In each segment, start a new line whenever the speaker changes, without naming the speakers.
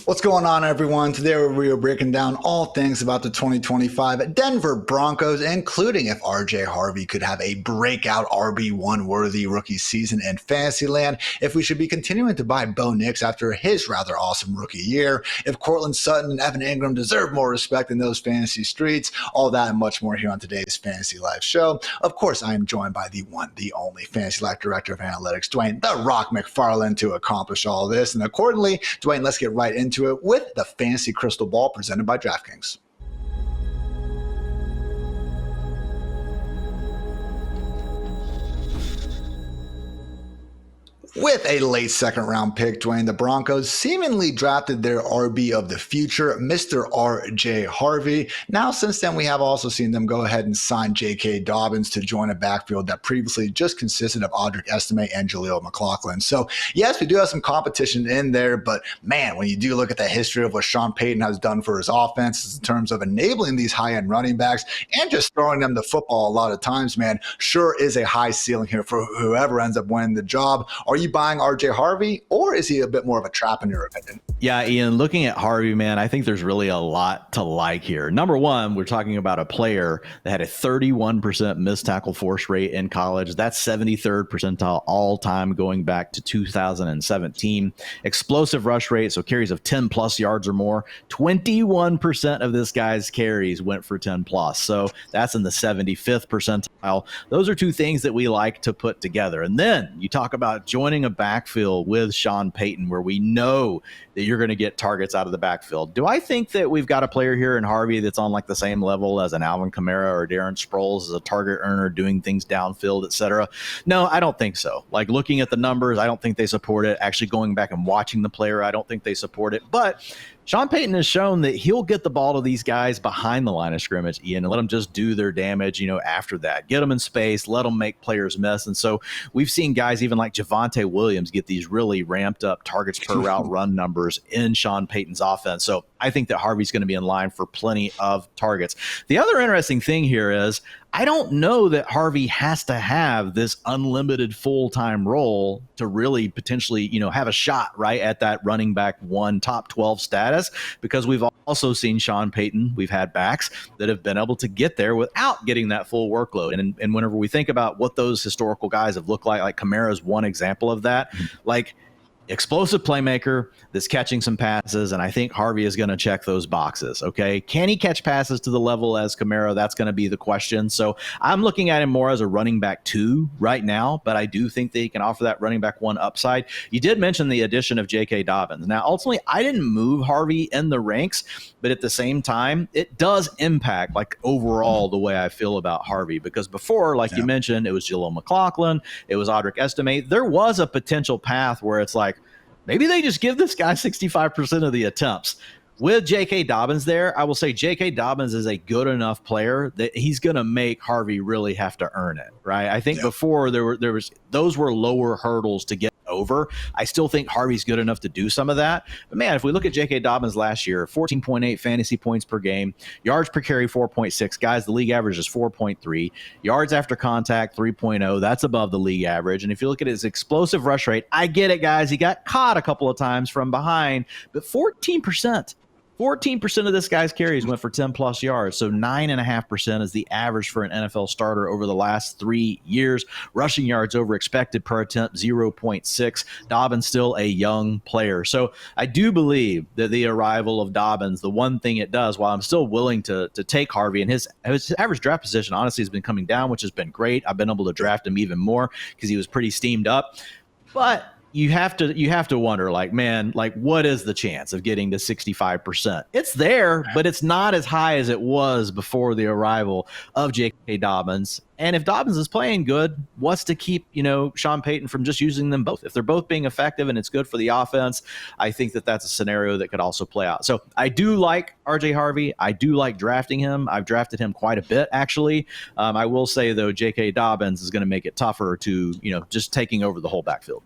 What's going on, everyone? Today we are breaking down all things about the 2025 Denver Broncos, including if RJ Harvey could have a breakout RB1 worthy rookie season in Fantasyland, if we should be continuing to buy Bo Nix after his rather awesome rookie year, if Courtland Sutton and Evan Ingram deserve more respect in those fantasy streets, all that and much more here on today's Fantasy Life show. Of course, I am joined by the one, the only Fantasy Life Director of Analytics, Dwain, the Rock McFarland, to accomplish all this. And accordingly, Dwain, let's get right into it with the Fantasy Crystal Ball presented by DraftKings. With a late second-round pick, Dwain, the Broncos seemingly drafted their RB of the future, Mr. RJ Harvey. Now, since then, we have also seen them go ahead and sign J.K. Dobbins to join a backfield that previously just consisted of Audric Estime and Jaleel McLaughlin. So, yes, we do have some competition in there, but man, when you do look at the history of what Sean Payton has done for his offense in terms of enabling these high-end running backs and just throwing them the football a lot of times, man, sure is a high ceiling here for whoever ends up winning the job. Are you buying RJ Harvey, or is he a bit more of a trap in your opinion?
Yeah, Ian, looking at Harvey, man, I think there's really a lot to like here. Number one, we're talking about a player that had a 31% missed tackle force rate in college. That's 73rd percentile all time going back to 2017. Explosive rush rate, so carries of 10 plus yards or more. 21% of this guy's carries went for 10 plus. So that's in the 75th percentile. Those are two things that we like to put together. And then you talk about joining a backfield with Sean Payton, where we know that you're going to get targets out of the backfield. Do I think that we've got a player here in Harvey that's on like the same level as an Alvin Kamara or Darren Sproles as a target earner, doing things downfield, et cetera? No, I don't think so. Like, looking at the numbers, I don't think they support it. Actually, going back and watching the player, I don't think they support it. But Sean Payton has shown that he'll get the ball to these guys behind the line of scrimmage, Ian, and let them just do their damage, after that. Get them in space, let them make players miss. And so we've seen guys even like Javonte Williams get these really ramped up targets per route run numbers in Sean Payton's offense. So I think that Harvey's going to be in line for plenty of targets. The other interesting thing here is I don't know that Harvey has to have this unlimited full-time role to really potentially, have a shot right at that running back one top 12 status, because we've also seen Sean Payton. We've had backs that have been able to get there without getting that full workload. And whenever we think about what those historical guys have looked like Kamara's one example of that, like explosive playmaker that's catching some passes, and I think Harvey is going to check those boxes, okay? Can he catch passes to the level as Kamara? That's going to be the question. So I'm looking at him more as a running back 2 right now, but I do think that he can offer that running back 1 upside. You did mention the addition of J.K. Dobbins. Now, ultimately, I didn't move Harvey in the ranks, but at the same time, it does impact, overall the way I feel about Harvey, because before, you mentioned, it was Jaleel McLaughlin, it was Audric Estime. There was a potential path where it's like, maybe they just give this guy 65% of the attempts. With J.K. Dobbins there, I will say J.K. Dobbins is a good enough player that he's going to make Harvey really have to earn it, right? I think before those were lower hurdles to get over. I still think Harvey's good enough to do some of that. But man, if we look at J.K. Dobbins last year, 14.8 fantasy points per game, yards per carry 4.6. Guys, the league average is 4.3. Yards after contact 3.0. That's above the league average. And if you look at his explosive rush rate, I get it, guys. He got caught a couple of times from behind, but 14%. 14% of this guy's carries went for 10 plus yards. So 9.5% is the average for an NFL starter over the last 3 years. Rushing yards over expected per attempt, 0.6. Dobbins still a young player. So I do believe that the arrival of Dobbins, the one thing it does, while I'm still willing to take Harvey, and his average draft position honestly has been coming down, which has been great. I've been able to draft him even more because he was pretty steamed up. But you have to wonder, what is the chance of getting to 65%? It's there, but it's not as high as it was before the arrival of J.K. Dobbins. And if Dobbins is playing good, what's to keep, Sean Payton from just using them both? If they're both being effective and it's good for the offense, I think that that's a scenario that could also play out. So I do like RJ Harvey. I do like drafting him. I've drafted him quite a bit, actually. I will say, though, J.K. Dobbins is going to make it tougher to, just taking over the whole backfield.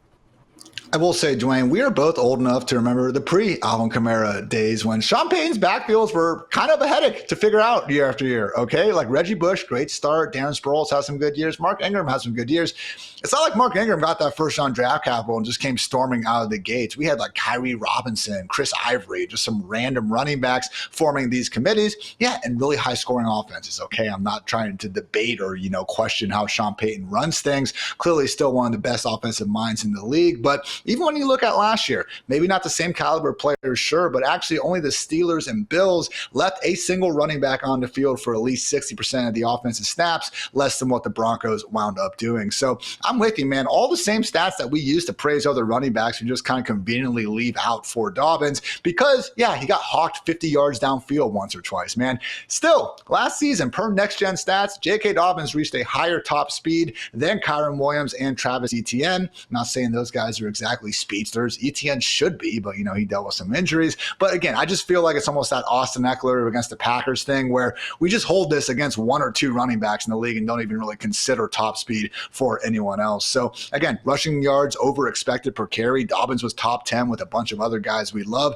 I will say, Dwayne, we are both old enough to remember the pre-Alvin Kamara days when Sean Payton's backfields were kind of a headache to figure out year after year, okay? Like Reggie Bush, great start. Darren Sproles has some good years. Mark Ingram has some good years. It's not like Mark Ingram got that first-round draft capital and just came storming out of the gates. We had like Kyrie Robinson, Chris Ivory, just some random running backs forming these committees. Yeah, and really high-scoring offenses, okay? I'm not trying to debate or, question how Sean Payton runs things. Clearly still one of the best offensive minds in the league, but even when you look at last year, maybe not the same caliber players, sure, but actually only the Steelers and Bills left a single running back on the field for at least 60% of the offensive snaps, less than what the Broncos wound up doing. So I'm with you, man. All the same stats that we use to praise other running backs, we just kind of conveniently leave out for Dobbins because, yeah, he got hawked 50 yards downfield once or twice, man. Still, last season, per next-gen stats, J.K. Dobbins reached a higher top speed than Kyren Williams and Travis Etienne. I'm not saying those guys are exactly speedsters. Etienne should be, but he dealt with some injuries. But again, I just feel like it's almost that Austin Eckler against the Packers thing where we just hold this against one or two running backs in the league and don't even really consider top speed for anyone else. So again, rushing yards over expected per carry. Dobbins was top 10 with a bunch of other guys we love.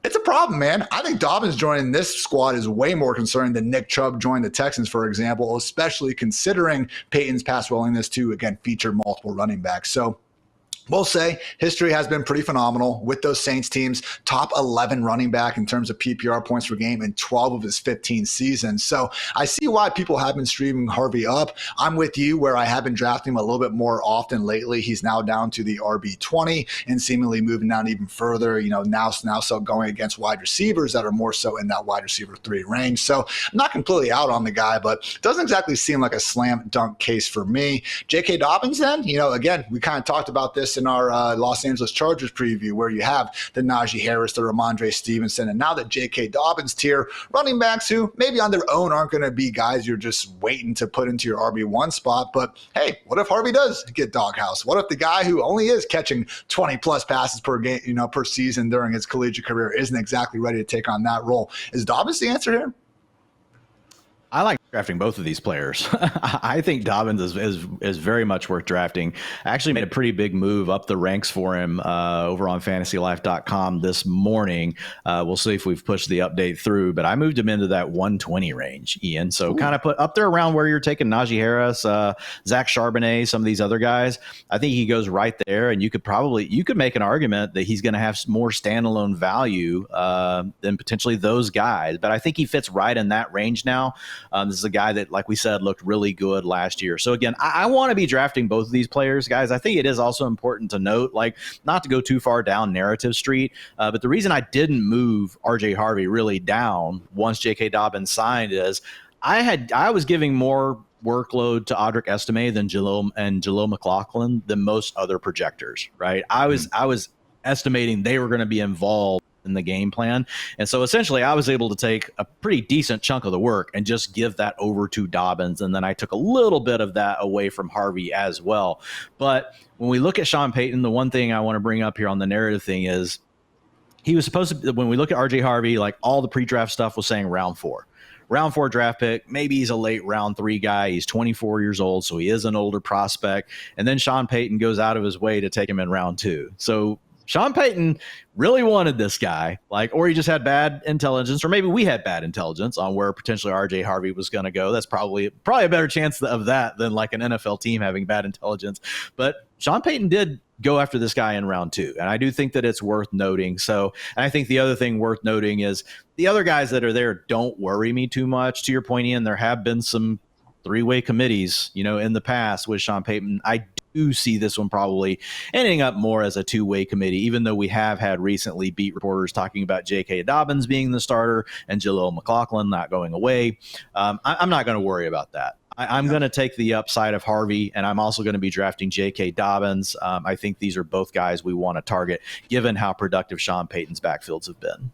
It's a problem, man. I think Dobbins joining this squad is way more concerning than Nick Chubb joined the Texans, for example, especially considering Peyton's past willingness to, again, feature multiple running backs. So we'll say history has been pretty phenomenal with those Saints teams, top 11 running back in terms of PPR points per game in 12 of his 15 seasons. So I see why people have been streaming Harvey up. I'm with you where I have been drafting him a little bit more often lately. He's now down to the RB20 and seemingly moving down even further, now so going against wide receivers that are more so in that wide receiver 3 range. So I'm not completely out on the guy, but it doesn't exactly seem like a slam dunk case for me. J.K. Dobbins then, again, we kind of talked about this in our Los Angeles Chargers preview where you have the Najee Harris, the Ramondre Stevenson, and now the J.K. Dobbins tier running backs who maybe on their own aren't going to be guys you're just waiting to put into your RB1 spot. But hey, what if Harvey does get doghouse? What if the guy who only is catching 20 plus passes per game, per season during his collegiate career isn't exactly ready to take on that role? Is Dobbins the answer here?
I like drafting both of these players. I think Dobbins is very much worth drafting. I actually made a pretty big move up the ranks for him over on fantasylife.com this morning. We'll see if we've pushed the update through, but I moved him into that 120 range, Ian. So kind of put up there around where you're taking Najee Harris, Zach Charbonnet, some of these other guys. I think he goes right there, and you could make an argument that he's going to have more standalone value than potentially those guys. But I think he fits right in that range now. This is a guy that, like we said, looked really good last year. So again, I want to be drafting both of these players, guys. I think it is also important to note, not to go too far down narrative street, but the reason I didn't move RJ Harvey really down once J.K. Dobbins signed is I was giving more workload to Audric Estime than Jalil McLaughlin than most other projectors, right? I was estimating they were going to be involved in the game plan. And so essentially I was able to take a pretty decent chunk of the work and just give that over to Dobbins. And then I took a little bit of that away from Harvey as well. But when we look at Sean Payton, the one thing I want to bring up here on the narrative thing is he was supposed to, when we look at RJ Harvey, all the pre-draft stuff was saying round 4 draft pick. Maybe he's a late round 3 guy. He's 24 years old, so he is an older prospect. And then Sean Payton goes out of his way to take him in round 2. So Sean Payton really wanted this guy, or he just had bad intelligence, or maybe we had bad intelligence on where potentially RJ Harvey was going to go. That's probably a better chance of that than an NFL team having bad intelligence. But Sean Payton did go after this guy in round 2. And I do think that it's worth noting. So, and I think the other thing worth noting is the other guys that are there don't worry me too much. To your point, Ian, there have been some 3-way committees, in the past with Sean Payton. I do see this one probably ending up more as a 2-way committee, even though we have had recently beat reporters talking about J.K. Dobbins being the starter and Jalil McLaughlin not going away. I'm not going to worry about that. I'm going to take the upside of Harvey, and I'm also going to be drafting J.K. Dobbins. I think these are both guys we want to target, given how productive Sean Payton's backfields have been.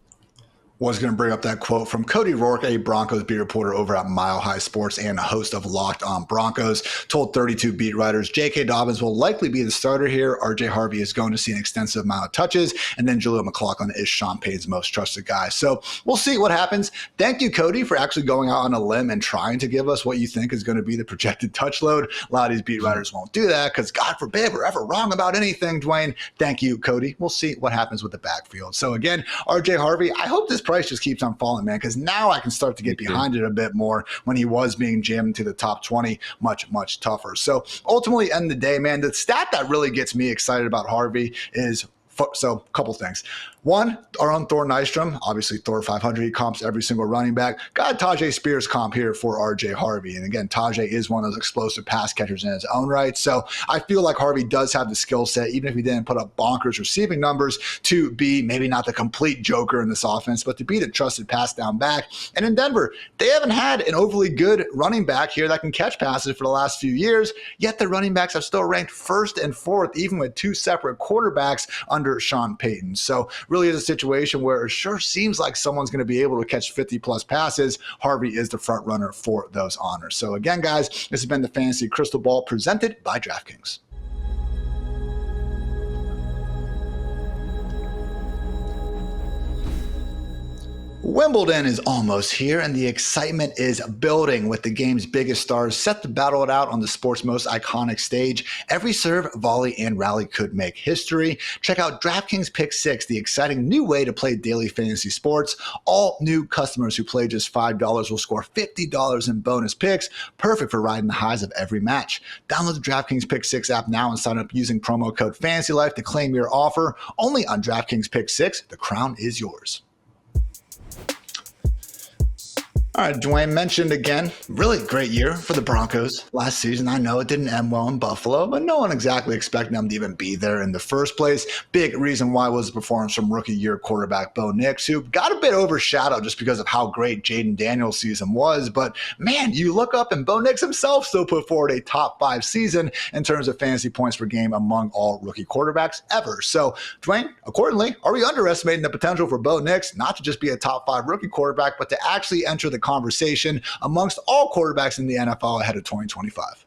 Was going to bring up that quote from Cody Rourke, a Broncos beat reporter over at Mile High Sports and a host of Locked On Broncos, told 32 beat writers J.K. Dobbins will likely be the starter here. RJ Harvey is going to see an extensive amount of touches, and then Jaleel McLaughlin is Sean Payton's most trusted guy. So we'll see what happens. Thank you, Cody, for actually going out on a limb and trying to give us what you think is going to be the projected touch load. A lot of these beat writers won't do that because, God forbid, we're ever wrong about anything, Dwain. Thank you, Cody. We'll see what happens with the backfield. So again, RJ Harvey, I hope this price just keeps on falling, man, because now I can start to get behind it a bit more. When he was being jammed to the top 20, much tougher. So ultimately, end of the day, man, the stat that really gets me excited about Harvey is, so a couple things. One, our own Thor Nystrom, obviously Thor 500, he comps every single running back. Got Tajay Spears comp here for RJ Harvey. And again, Tajay is one of those explosive pass catchers in his own right. So I feel like Harvey does have the skill set, even if he didn't put up bonkers receiving numbers, to be maybe not the complete joker in this offense, but to be the trusted pass down back. And in Denver, they haven't had an overly good running back here that can catch passes for the last few years, yet the running backs are still ranked first and fourth, even with two separate quarterbacks under Sean Payton. So really is a situation where it sure seems like someone's going to be able to catch 50 plus passes. Harvey is the front runner for those honors. So again, guys, this has been the Fantasy Crystal Ball presented by DraftKings. Wimbledon is almost here, and the excitement is building with the game's biggest stars set to battle it out on the sport's most iconic stage. Every serve, volley, and rally could make history. Check out DraftKings Pick 6, the exciting new way to play daily fantasy sports. All new customers who play just $5 will score $50 in bonus picks, perfect for riding the highs of every match. Download the DraftKings Pick 6 app now and sign up using promo code FANTASYLIFE to claim your offer. Only on DraftKings Pick 6. The crown is yours. All right, Dwain mentioned again, really great year for the Broncos last season. I know it didn't end well in Buffalo, but no one exactly expected them to even be there in the first place. Big reason why was the performance from rookie year quarterback Bo Nix, who got a bit overshadowed just because of how great Jaden Daniels' season was. But man, you look up and Bo Nix himself still put forward a top 5 season in terms of fantasy points per game among all rookie quarterbacks ever. So, Dwain, accordingly, are we underestimating the potential for Bo Nix not to just be a top 5 rookie quarterback, but to actually enter the conversation amongst all quarterbacks in the NFL ahead of 2025?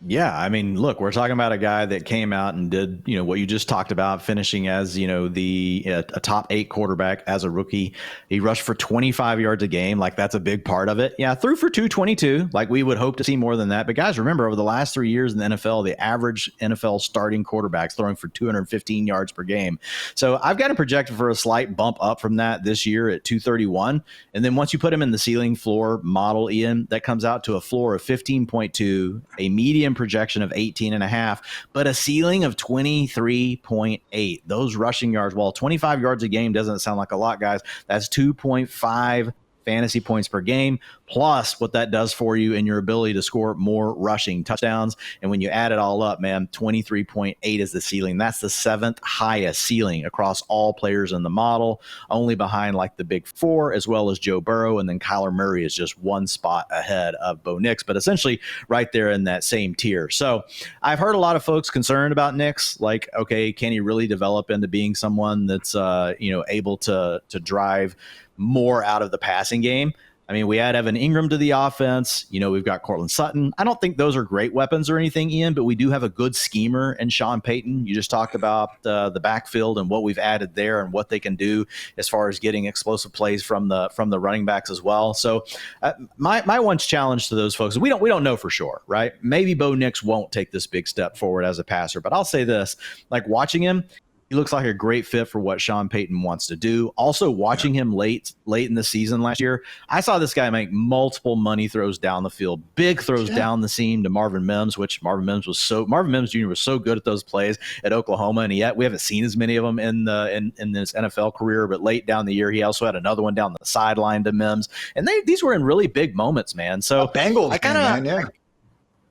Yeah, I mean, look, we're talking about a guy that came out and did, what you just talked about, finishing as, a top 8 quarterback as a rookie. He rushed for 25 yards a game. Like, that's a big part of it. Yeah, threw for 222. Like, we would hope to see more than that. But guys, remember, over the last 3 years in the NFL, the average NFL starting quarterbacks throwing for 215 yards per game. So I've got him projected for a slight bump up from that this year at 231. And then once you put him in the ceiling floor model, Ian, that comes out to a floor of 15.2, a median projection of 18.5, but a ceiling of 23.8. Those rushing yards, while 25 yards a game doesn't sound like a lot, guys, that's 2.5 fantasy points per game, plus what that does for you and your ability to score more rushing touchdowns. And when you add it all up, man, 23.8 is the ceiling. That's the 7th highest ceiling across all players in the model, only behind like the big 4, as well as Joe Burrow. And then Kyler Murray is just one spot ahead of Bo Nix, but essentially right there in that same tier. So I've heard a lot of folks concerned about Nix, like, okay, can he really develop into being someone that's, able to drive more out of the passing game? I mean, we add Evan Ingram to the offense. We've got Courtland Sutton. I don't think those are great weapons or anything, Ian, but we do have a good schemer in Sean Payton. You just talked about the backfield and what we've added there and what they can do as far as getting explosive plays from the running backs as well. So my one challenge to those folks, we don't know for sure, right? Maybe Bo Nix won't take this big step forward as a passer, but I'll say this, like watching him, he looks like a great fit for what Sean Payton wants to do. Also, watching him late in the season last year, I saw this guy make multiple money throws down the field, big throws down the seam to Marvin Mims, which Marvin Mims Jr. was so good at those plays at Oklahoma, and yet we haven't seen as many of them in this NFL career. But late down the year, he also had another one down the sideline to Mims, and these were in really big moments, man. So
Bengals,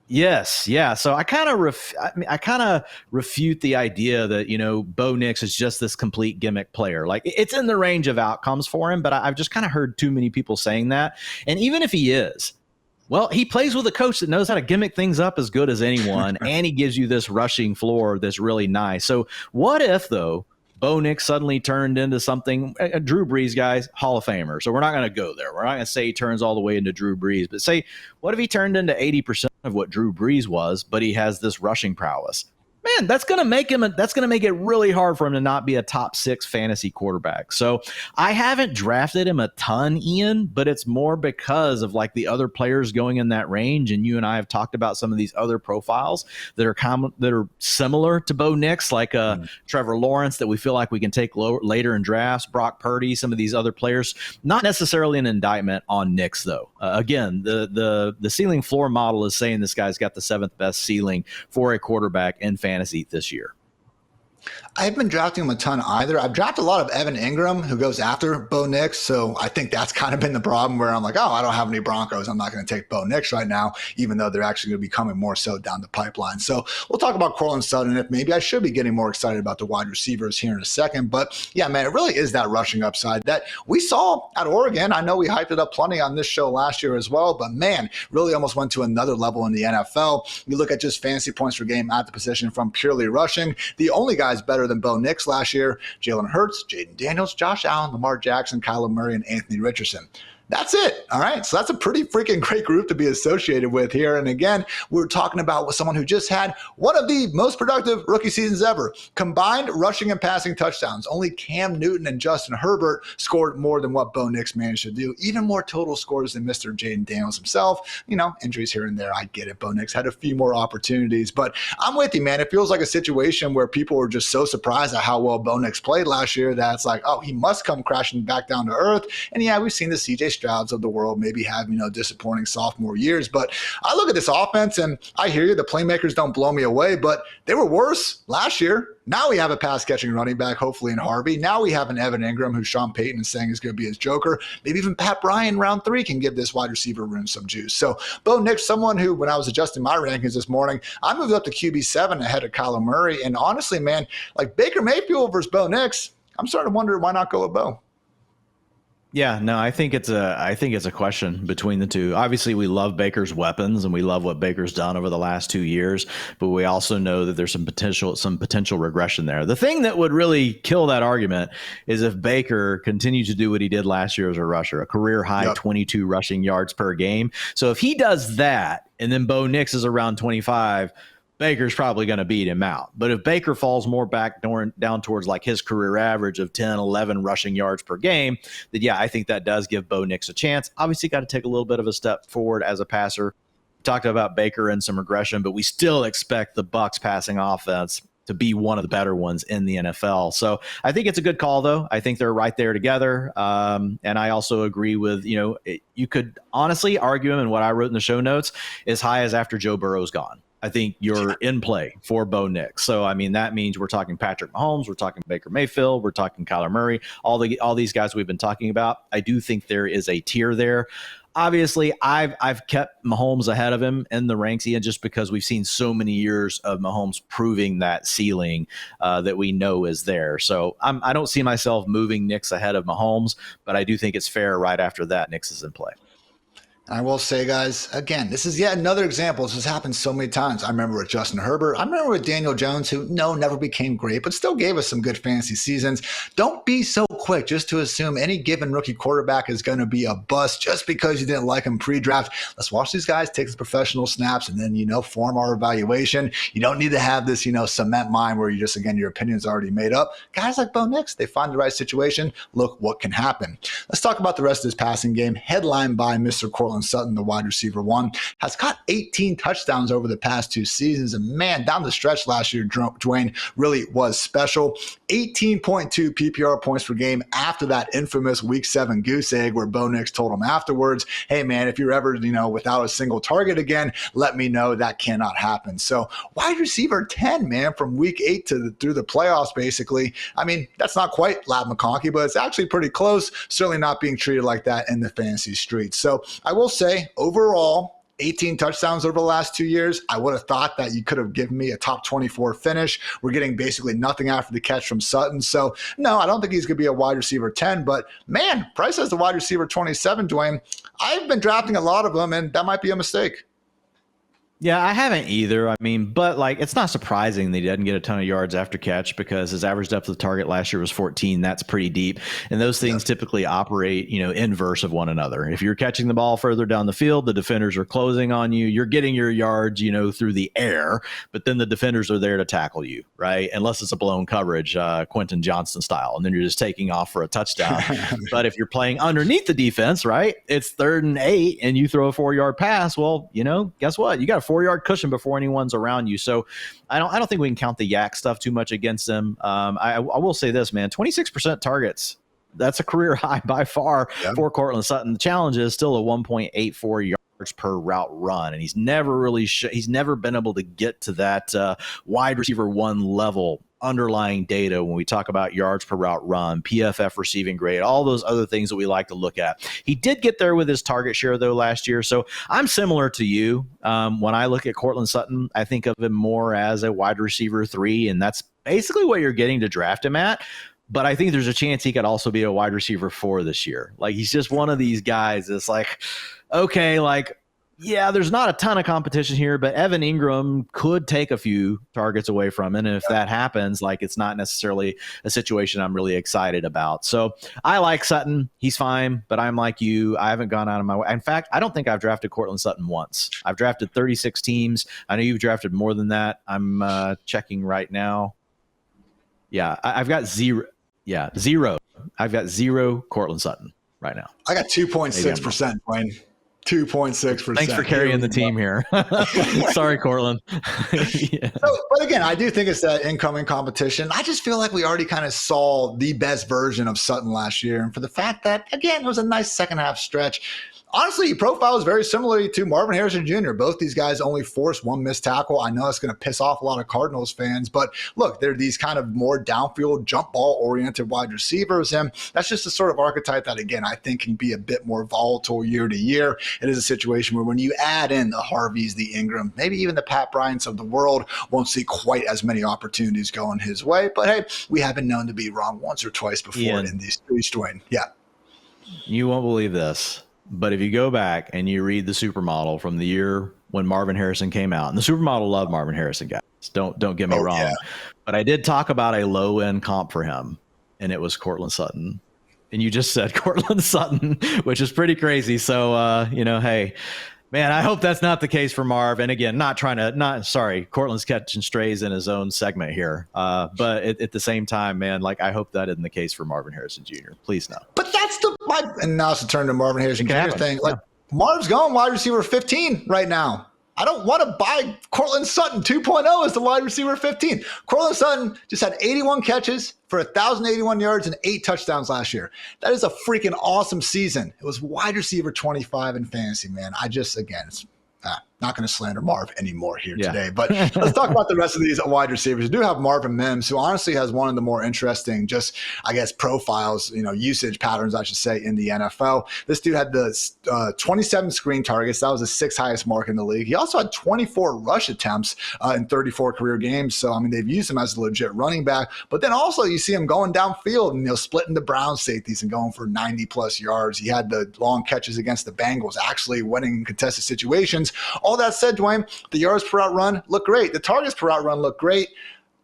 Yes, yeah. So I kind of refute the idea that Bo Nix is just this complete gimmick player. Like, it's in the range of outcomes for him, but I've just kind of heard too many people saying that. And even if he is, well, he plays with a coach that knows how to gimmick things up as good as anyone, and he gives you this rushing floor that's really nice. So what if, though, Bo Nix suddenly turned into something. Drew Brees, guys, Hall of Famer. So we're not going to go there. We're not going to say he turns all the way into Drew Brees, but say, what if he turned into 80% of what Drew Brees was, but he has this rushing prowess? Man, that's going to make it really hard for him to not be a top 6 fantasy quarterback. So I haven't drafted him a ton, Ian, but it's more because of like the other players going in that range. And you and I have talked about some of these other profiles that are similar to Bo Nix, like Trevor Lawrence, that we feel like we can take later in drafts, Brock Purdy, some of these other players. Not necessarily an indictment on Nix, though. Again, the ceiling floor model is saying this guy's got the 7th best ceiling for a quarterback in fantasy this year.
I haven't been drafting him a ton either. I've drafted a lot of Evan Ingram, who goes after Bo Nix. So I think that's kind of been the problem where I'm like, oh, I don't have any Broncos. I'm not going to take Bo Nix right now, even though they're actually going to be coming more so down the pipeline. So we'll talk about Courtland Sutton. If maybe I should be getting more excited about the wide receivers here in a second. But yeah, man, it really is that rushing upside that we saw at Oregon. I know we hyped it up plenty on this show last year as well, but man, really almost went to another level in the NFL. You look at just fantasy points per game at the position from purely rushing. The only guys better than Bo Nix last year: Jalen Hurts, Jaden Daniels, Josh Allen, Lamar Jackson, Kyler Murray, and Anthony Richardson. That's it. All right. So that's a pretty freaking great group to be associated with here. And again, we're talking about with someone who just had one of the most productive rookie seasons ever. Combined rushing and passing touchdowns. Only Cam Newton and Justin Herbert scored more than what Bo Nix managed to do. Even more total scores than Mr. Jaden Daniels himself. You know, injuries here and there. I get it. Bo Nix had a few more opportunities. But I'm with you, man. It feels like a situation where people were just so surprised at how well Bo Nix played last year that it's like, oh, he must come crashing back down to earth. And yeah, we've seen the CJ Strouds of the world maybe have, disappointing sophomore years. But I look at this offense and I hear you, the playmakers don't blow me away, but they were worse last year. Now we have a pass-catching running back, hopefully in Harvey. Now we have an Evan Ingram, who Sean Payton is saying is going to be his joker. Maybe even Pat Bryant round 3 can give this wide receiver room some juice. So Bo Nix, someone who, when I was adjusting my rankings this morning, I moved up to QB7 ahead of Kyler Murray. And honestly, man, like Baker Mayfield versus Bo Nix, I'm starting to wonder why not go with Bo.
Yeah, no, I think it's a question between the two. Obviously, we love Baker's weapons and we love what Baker's done over the last 2 years, but we also know that there's some potential regression there. The thing that would really kill that argument is if Baker continues to do what he did last year as a rusher, a career high 22 rushing yards per game. So if he does that and then Bo Nix is around 25, Baker's probably going to beat him out. But if Baker falls more back down towards like his career average of 10, 11 rushing yards per game, then yeah, I think that does give Bo Nix a chance. Obviously got to take a little bit of a step forward as a passer. We talked about Baker and some regression, but we still expect the Bucs passing offense to be one of the better ones in the NFL. So I think it's a good call, though. I think they're right there together. And I also agree with, you could honestly argue him, and what I wrote in the show notes, as high as after Joe Burrow's gone. I think you're in play for Bo Nix. So, I mean, that means we're talking Patrick Mahomes, we're talking Baker Mayfield, we're talking Kyler Murray, all these guys we've been talking about. I do think there is a tier there. Obviously, I've kept Mahomes ahead of him in the ranks, Ian, just because we've seen so many years of Mahomes proving that ceiling that we know is there. So I don't see myself moving Nix ahead of Mahomes, but I do think it's fair right after that Nix is in play.
I will say, guys, again, this is yet another example. This has happened so many times. I remember with Justin Herbert. I remember with Daniel Jones, who, never became great, but still gave us some good fantasy seasons. Don't be so quick just to assume any given rookie quarterback is going to be a bust just because you didn't like him pre-draft. Let's watch these guys take the professional snaps and then, form our evaluation. You don't need to have this, cement mind where you just, again, your opinion's already made up. Guys like Bo Nix, they find the right situation. Look what can happen. Let's talk about the rest of this passing game, headlined by Mr. Courtland Sutton, the wide receiver one, has caught 18 touchdowns over the past 2 seasons. And man, down the stretch last year, Dwain really was special. 18.2 PPR points per game after that infamous week 7 goose egg where Bo Nix told him afterwards, hey man, if you're ever, without a single target again, let me know. That cannot happen. So wide receiver 10, man, from week 8 through the playoffs, basically. I mean, that's not quite Lab McConkey, but it's actually pretty close. Certainly not being treated like that in the fantasy streets. So I will say, overall, 18 touchdowns over the last 2 years. I would have thought that you could have given me a top 24 finish. We're getting basically nothing after the catch from Sutton. So, no, I don't think he's going to be a wide receiver 10. But, man, Price has the wide receiver 27, Dwain. I've been drafting a lot of them, and that might be a mistake.
Yeah, I haven't either. I mean, but like, it's not surprising that he doesn't get a ton of yards after catch because his average depth of target last year was 14. That's pretty deep. And those things typically operate, inverse of one another. If you're catching the ball further down the field, the defenders are closing on you. You're getting your yards, through the air, but then the defenders are there to tackle you, right? Unless it's a blown coverage, Quentin Johnston style. And then you're just taking off for a touchdown. But if you're playing underneath the defense, right, it's 3rd and 8 and you throw a 4-yard pass. Well, guess what? You got a 4-yard cushion before anyone's around you. So I don't think we can count the yak stuff too much against them. I will say this, man, 26% targets. That's a career high by far for Courtland Sutton. The challenge is still a 1.84 yards per route run. And he's never really, he's never been able to get to that wide receiver 1 level underlying data when we talk about yards per route run, PFF receiving grade, all those other things that we like to look at. He did get there with his target share, though, last year. So I'm similar to you. When I look at Courtland Sutton, I think of him more as a wide receiver 3, and that's basically what you're getting to draft him at. But I think there's a chance he could also be a wide receiver 4 this year. Like, he's just one of these guys that's like, okay, like, yeah, there's not a ton of competition here, but Evan Ingram could take a few targets away from him. And if that happens, like, it's not necessarily a situation I'm really excited about. So I like Sutton. He's fine, but I'm like you. I haven't gone out of my way. In fact, I don't think I've drafted Courtland Sutton once. I've drafted 36 teams. I know you've drafted more than that. I'm checking right now. Yeah, I've got zero. Yeah, zero. I've got 0 Courtland Sutton right now.
I got 2.6%, Dwayne. 2.6%.
Thanks for carrying the team here. Sorry, Courtland.
Yeah. But again, I do think it's that incoming competition. I just feel like we already kind of saw the best version of Sutton last year. And for the fact that, again, it was a nice second half stretch. Honestly, he profiles very similarly to Marvin Harrison Jr. Both these guys only forced 1 missed tackle. I know it's going to piss off a lot of Cardinals fans, but look, they're these kind of more downfield, jump ball oriented wide receivers. And that's just the sort of archetype that, again, I think can be a bit more volatile year to year. It is a situation where when you add in the Harveys, the Ingram, maybe even the Pat Bryants of the world, won't see quite as many opportunities going his way. But hey, we have been known to be wrong once or twice before in these streets, Dwayne. Yeah. You
won't believe this. But if you go back and you read the supermodel from the year when Marvin Harrison came out, and the supermodel loved Marvin Harrison, guys, don't get me wrong. Yeah. But I did talk about a low end comp for him, and it was Courtland Sutton. And you just said Courtland Sutton, which is pretty crazy. So, hey, man, I hope that's not the case for Marv. And again, Courtland's catching strays in his own segment here. But at the same time, man, like, I hope that isn't the case for Marvin Harrison Jr. Please no.
But that's and now it's the turn to Marvin Harrison Jr. thing. Like, Marv's going wide receiver 15 right now. I don't want to buy Courtland Sutton 2.0 as the wide receiver 15. Courtland Sutton just had 81 catches for 1,081 yards and 8 touchdowns last year. That is a freaking awesome season. It was wide receiver 25 in fantasy, man. It's not going to slander Marv anymore here today. But let's talk about the rest of these wide receivers. We do have Marvin Mims, who honestly has one of the more interesting, profiles, usage patterns, I should say, in the NFL. This dude had the 27 screen targets. That was the 6th highest mark in the league. He also had 24 rush attempts in 34 career games. So, I mean, they've used him as a legit running back. But then also you see him going downfield and, splitting the Browns safeties and going for 90-plus yards. He had the long catches against the Bengals, actually winning contested situations. All that said, Dwayne, the yards per route run look great. The targets per route run look great.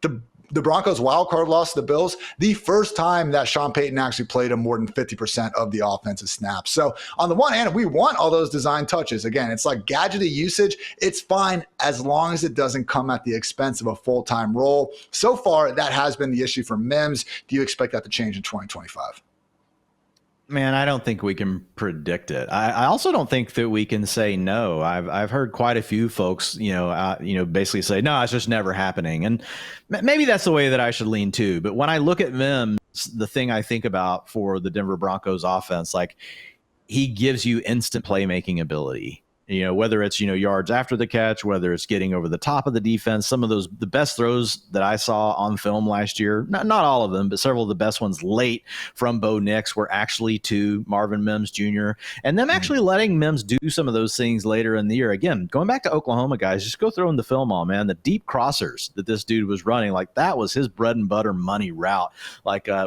The Broncos wild card loss to the Bills, the first time that Sean Payton actually played him more than 50% of the offensive snaps. So on the one hand, we want all those design touches. Again, it's like gadgety usage. It's fine as long as it doesn't come at the expense of a full-time role. So far, that has been the issue for Mims. Do you expect that to change in 2025?
Man, I don't think we can predict it. I also don't think that we can say no. I've heard quite a few folks, basically say, no, it's just never happening. And maybe that's the way that I should lean too. But when I look at Mims, the thing I think about for the Denver Broncos offense, like, he gives you instant playmaking ability. Whether it's, yards after the catch, whether it's getting over the top of the defense, some of the best throws that I saw on film last year, not all of them, but several of the best ones late from Bo Nix were actually to Marvin Mims Jr. and them actually letting Mims do some of those things later in the year. Again, going back to Oklahoma, guys, just go throwing the film on, man. The deep crossers that this dude was running, like, that was his bread and butter money route,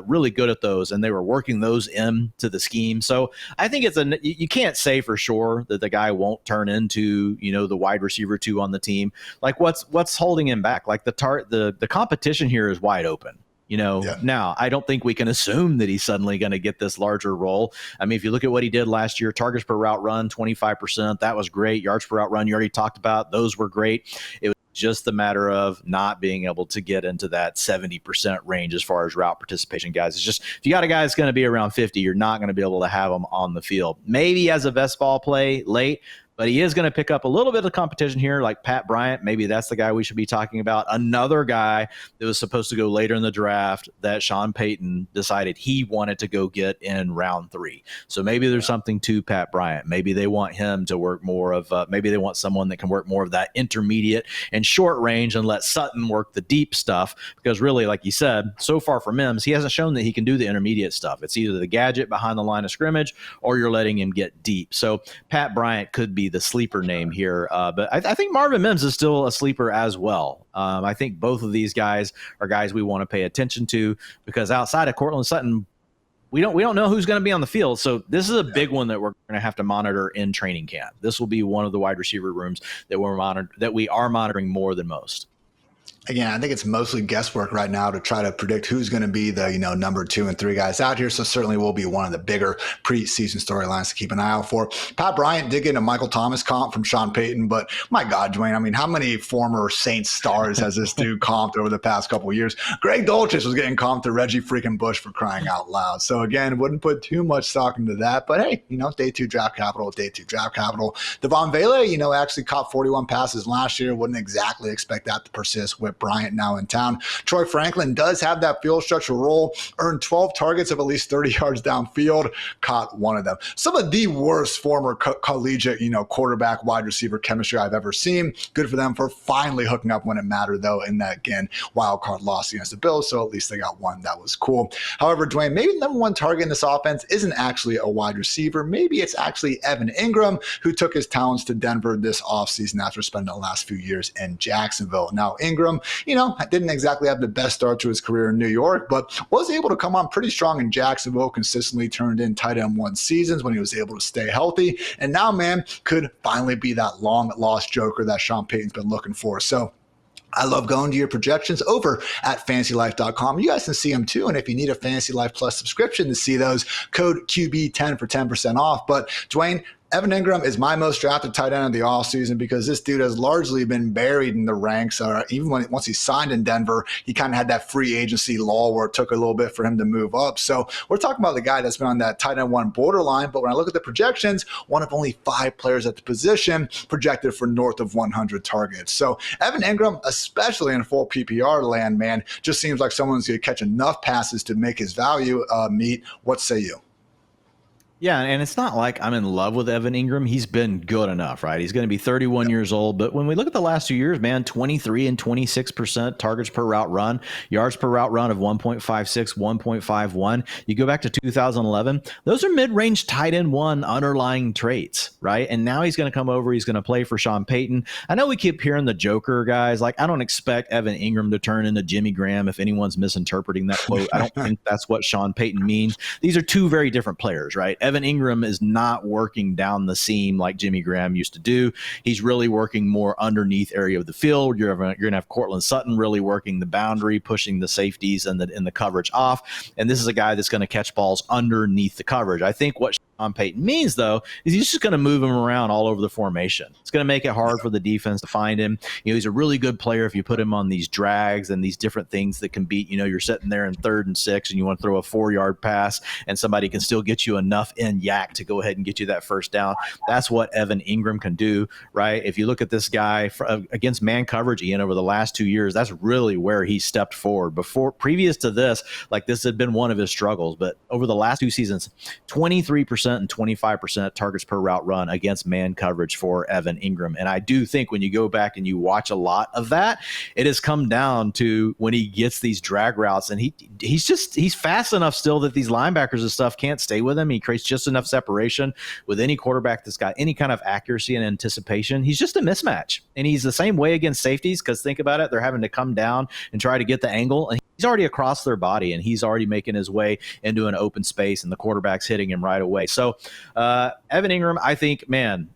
really good at those. And they were working those into the scheme. So I think you can't say for sure that the guy won't turn into, the wide receiver 2 on the team. Like what's holding him back? Like the competition here is wide open. Now I don't think we can assume that he's suddenly going to get this larger role. I mean, if you look at what he did last year, targets per route run, 25%, that was great. Yards per route run, you already talked about, those were great. It was just a matter of not being able to get into that 70% range as far as route participation, guys. It's just, if you got a guy that's going to be around 50, you're not going to be able to have him on the field. Maybe as a best ball play late, but he is going to pick up a little bit of competition here, like Pat Bryant. Maybe that's the guy we should be talking about. Another guy that was supposed to go later in the draft that Sean Payton decided he wanted to go get in round 3. So maybe there's something to Pat Bryant. Maybe they want him to work more of, maybe they want someone that can work more of that intermediate and short range and let Sutton work the deep stuff. Because really, like you said, so far from Mims, he hasn't shown that he can do the intermediate stuff. It's either the gadget behind the line of scrimmage or you're letting him get deep. So Pat Bryant could be the sleeper name here. But I think Marvin Mims is still a sleeper as well. I think both of these guys are guys we want to pay attention to, because outside of Courtland Sutton, we don't know who's going to be on the field. So this is a big one that we're going to have to monitor in training camp. This will be one of the wide receiver rooms that we are monitoring more than most.
Again, I think it's mostly guesswork right now to try to predict who's going to be the, number 2 and 3 guys out here. So certainly will be one of the bigger preseason storylines to keep an eye out for. Pat Bryant did get a Michael Thomas comp from Sean Payton, but my God, Dwain, I mean, how many former Saints stars has this dude comped over the past couple of years? Greg Dulcich was getting comped to Reggie freaking Bush, for crying out loud. So again, wouldn't put too much stock into that, but hey, day 2 draft capital. Devon Vele, actually caught 41 passes last year. Wouldn't exactly expect that to persist with Bryant now in town. Troy Franklin does have that field structure role, earned 12 targets of at least 30 yards downfield, caught one of them. Some of the worst former collegiate, quarterback wide receiver chemistry I've ever seen. Good for them for finally hooking up when it mattered, though, in that, again, wild card loss against the Bills, so at least they got one. That was cool. However, Dwain, maybe the number 1 target in this offense isn't actually a wide receiver. Maybe it's actually Evan Ingram, who took his talents to Denver this offseason after spending the last few years in Jacksonville. Now, Ingram, didn't exactly have the best start to his career in New York, but was able to come on pretty strong in Jacksonville, consistently turned in tight end 1 seasons when he was able to stay healthy. And now, man, could finally be that long-lost joker that Sean Payton's been looking for. So I love going to your projections over at fantasylife.com. You guys can see them too. And if you need a Fantasy Life Plus subscription to see those, code QB10 for 10% off. But Dwain, Evan Ingram is my most drafted tight end of the offseason because this dude has largely been buried in the ranks. Even once he signed in Denver, he kind of had that free agency lull where it took a little bit for him to move up. So we're talking about the guy that's been on that tight end 1 borderline. But when I look at the projections, one of only 5 players at the position projected for north of 100 targets. So Evan Ingram, especially in full PPR land, man, just seems like someone's going to catch enough passes to make his value meet. What say you?
Yeah, and it's not like I'm in love with Evan Ingram. He's been good enough, right? He's going to be 31 years old. But when we look at the last 2 years, man, 23 and 26% targets per route run, yards per route run of 1.56, 1.51. You go back to 2011, those are mid-range tight end 1 underlying traits, right? And now he's going to come over. He's going to play for Sean Payton. I know we keep hearing the Joker guys. Like, I don't expect Evan Ingram to turn into Jimmy Graham if anyone's misinterpreting that quote. I don't think that's what Sean Payton means. These are 2 very different players, right? Evan Ingram is not working down the seam like Jimmy Graham used to do. He's really working more underneath area of the field. You're going to have Courtland Sutton really working the boundary, pushing the safeties and the coverage off. And this is a guy that's going to catch balls underneath the coverage. I think what Sean Payton means, though, is he's just going to move him around all over the formation. It's going to make it hard for the defense to find him. He's a really good player if you put him on these drags and these different things that can beat, you're sitting there in 3rd and 6 and you want to throw a 4-yard pass and somebody can still get you enough in yak to go ahead and get you that first down. That's what Evan Ingram can do, right? If you look at this guy against man coverage, Ian, over the last 2 years, that's really where he stepped forward. Previous to this, like this had been one of his struggles, but over the last 2 seasons, 23% and 25% targets per route run against man coverage for Evan Ingram. And I do think when you go back and you watch a lot of that, it has come down to when he gets these drag routes and he's fast enough still that these linebackers and stuff can't stay with him. He creates just enough separation with any quarterback that's got any kind of accuracy and anticipation. He's just a mismatch. And he's the same way against safeties because think about it, they're having to come down and try to get the angle. And he's already across their body and he's already making his way into an open space and the quarterback's hitting him right away. So Evan Ingram, I think, man,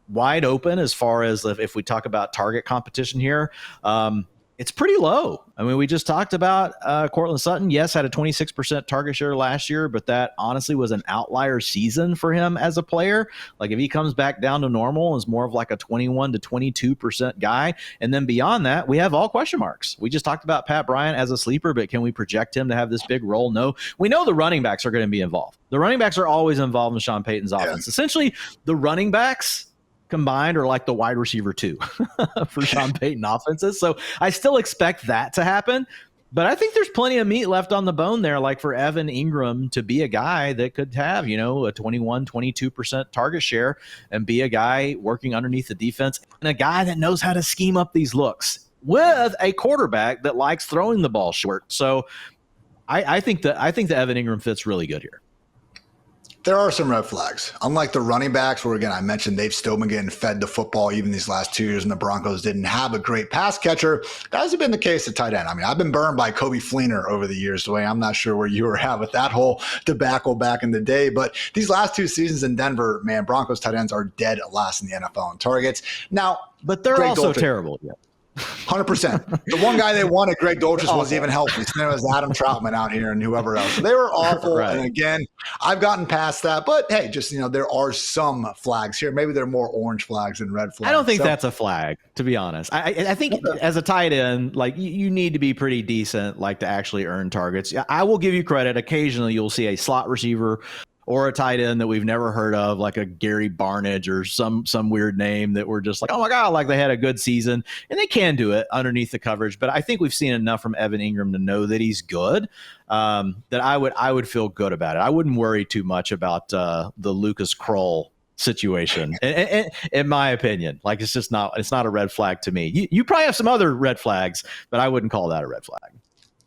wide open as far as if we talk about target competition here. It's pretty low. I mean, we just talked about Courtland Sutton. Yes, had a 26% target share last year, but that honestly was an outlier season for him as a player. Like if he comes back down to normal, is more of like a 21 to 22% guy. And then beyond that, we have all question marks. We just talked about Pat Bryant as a sleeper, but can we project him to have this big role? No. We know the running backs are going to be involved. The running backs are always involved in Sean Payton's offense. Essentially, the running backs combined are like the wide receiver 2 for Sean Payton offenses. So I still expect that to happen, but I think there's plenty of meat left on the bone there, like for Evan Ingram to be a guy that could have, a 21, 22% target share and be a guy working underneath the defense and a guy that knows how to scheme up these looks with a quarterback that likes throwing the ball short. So I think that Evan Ingram fits really good here.
There are some red flags. Unlike the running backs, where, again, I mentioned they've still been getting fed the football even these last 2 years, and the Broncos didn't have a great pass catcher. That hasn't been the case at tight end. I mean, I've been burned by Kobe Fleener over the years, Dwayne. I'm not sure where you were at with that whole debacle back in the day. But these last 2 seasons in Denver, man, Broncos tight ends are dead last in the NFL in targets. Now,
but they're
Greg
also
Dulcich,
terrible. Yeah.
100%. The one guy they wanted, Greg Dulcich, wasn't even healthy. So there was Adam Troutman out here and whoever else. So they were awful. Right. And again, I've gotten past that. But hey, just, there are some flags here. Maybe they're more orange flags than red flags.
I don't think that's a flag, to be honest. I think as a tight end, like you need to be pretty decent, like to actually earn targets. I will give you credit. Occasionally you'll see a slot receiver or a tight end that we've never heard of, like a Gary Barnidge or some weird name that we're just like, oh my God, like they had a good season. And they can do it underneath the coverage. But I think we've seen enough from Evan Ingram to know that he's good, that I would feel good about it. I wouldn't worry too much about the Lucas Kroll situation, in my opinion. Like it's not a red flag to me. You probably have some other red flags, but I wouldn't call that a red flag.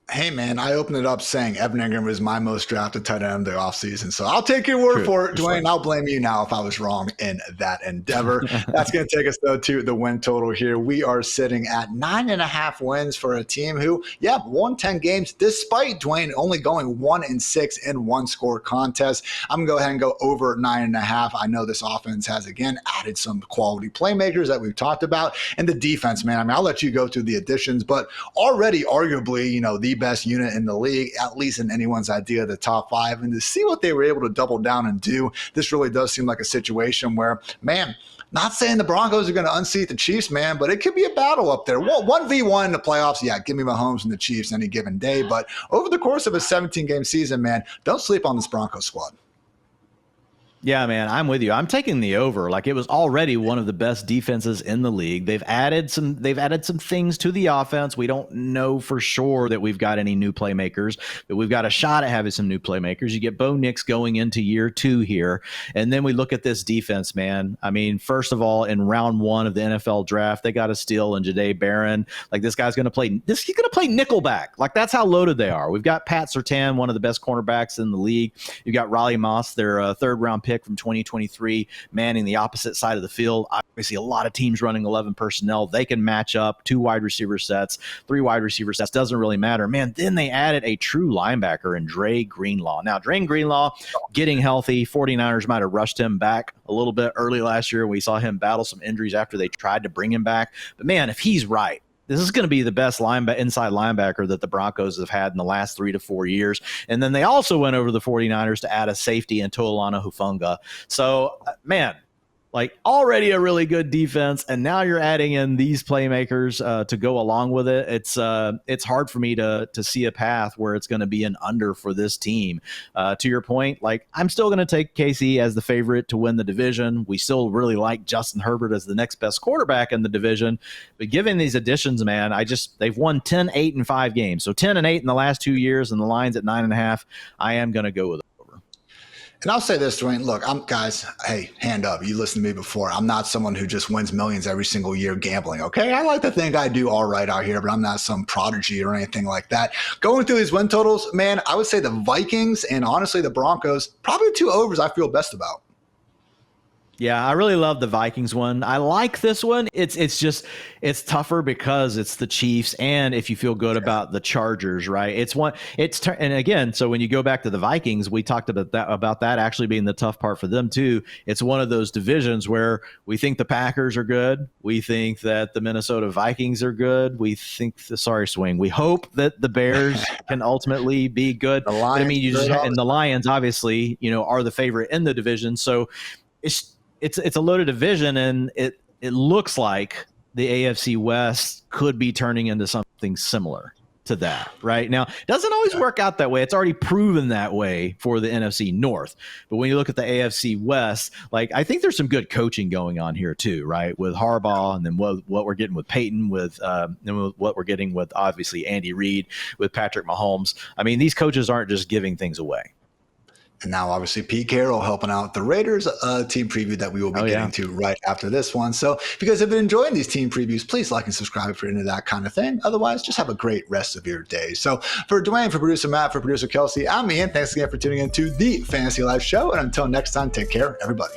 Hey, man, I opened it up saying Evan Ingram is my most drafted tight end of the offseason. So I'll take your word for it, Dwayne. I'll blame you now if I was wrong in that endeavor. That's going to take us, though, to the win total here. We are sitting at 9.5 wins for a team who, won 10 games despite Dwayne only going 1-6 in one-score contests. I'm going to go ahead and go over 9.5. I know this offense has, again, added some quality playmakers that we've talked about. And the defense, man, I mean, I'll let you go through the additions, but already arguably, the best unit in the league, at least in anyone's idea of the top 5. And to see what they were able to double down and do, this really does seem like a situation where, man, not saying the Broncos are going to unseat the Chiefs, man, but it could be a battle up there. 1v1 in the playoffs, give me Mahomes and the Chiefs any given day. But over the course of a 17-game season, man, don't sleep on this Broncos squad.
Yeah, man, I'm with you. I'm taking the over. Like it was already one of the best defenses in the league. They've added some things to the offense. We don't know for sure that we've got any new playmakers, but we've got a shot at having some new playmakers. You get Bo Nix going into year 2 here. And then we look at this defense, man. I mean, first of all, in round 1 of the NFL draft, they got a steal in Jahdae Barron. Like he's going to play nickelback. Like that's how loaded they are. We've got Pat Surtain, one of the best cornerbacks in the league. You've got Raleigh Moss, their third-round pick from 2023, manning the opposite side of the field. Obviously, a lot of teams running 11 personnel. They can match up 2 wide receiver sets, 3 wide receiver sets. Doesn't really matter. Man, then they added a true linebacker in Dre Greenlaw. Now, Dre Greenlaw getting healthy. 49ers might have rushed him back a little bit early last year. We saw him battle some injuries after they tried to bring him back. But, man, if he's right, this is going to be the best inside linebacker that the Broncos have had in the last 3 to 4 years. And then they also went over the 49ers to add a safety in To'olana Hufanga. So, man, like already a really good defense, and now you're adding in these playmakers to go along with it. It's hard for me to see a path where it's going to be an under for this team. To your point, like I'm still going to take KC as the favorite to win the division. We still really like Justin Herbert as the next best quarterback in the division. But given these additions, man, they've won 10, 8, and 5 games. So 10 and 8 in the last 2 years, and the line's at 9.5. I am going to go with it.
And I'll say this, Dwayne, look, hey, hand up. You listened to me before. I'm not someone who just wins millions every single year gambling, okay? I like to think I do all right out here, but I'm not some prodigy or anything like that. Going through these win totals, man, I would say the Vikings and honestly the Broncos, probably 2 overs I feel best about.
Yeah, I really love the Vikings one. I like this one. It's tougher because it's the Chiefs, and if you feel good about the Chargers, right? And again, so when you go back to the Vikings, we talked about that actually being the tough part for them too. It's one of those divisions where we think the Packers are good, we think that the Minnesota Vikings are good, we hope that the Bears can ultimately be good.
The Lions,
and the Lions obviously, are the favorite in the division, so it's a loaded division, and it looks like the AFC West could be turning into something similar to that right now. It doesn't always work out that way. It's already proven that way for the NFC North. But when you look at the AFC West, like, I think there's some good coaching going on here too, right? With Harbaugh, and then what we're getting with Peyton, with what we're getting with obviously Andy Reid, with Patrick Mahomes. I mean, these coaches aren't just giving things away.
And now, obviously, Pete Carroll helping out the Raiders team preview that we will be getting to right after this one. So if you guys have been enjoying these team previews, please like and subscribe if you're into that kind of thing. Otherwise, just have a great rest of your day. So for Dwain, for producer Matt, for producer Kelsey, I'm Ian. Thanks again for tuning in to the Fantasy Life Show. And until next time, take care, everybody.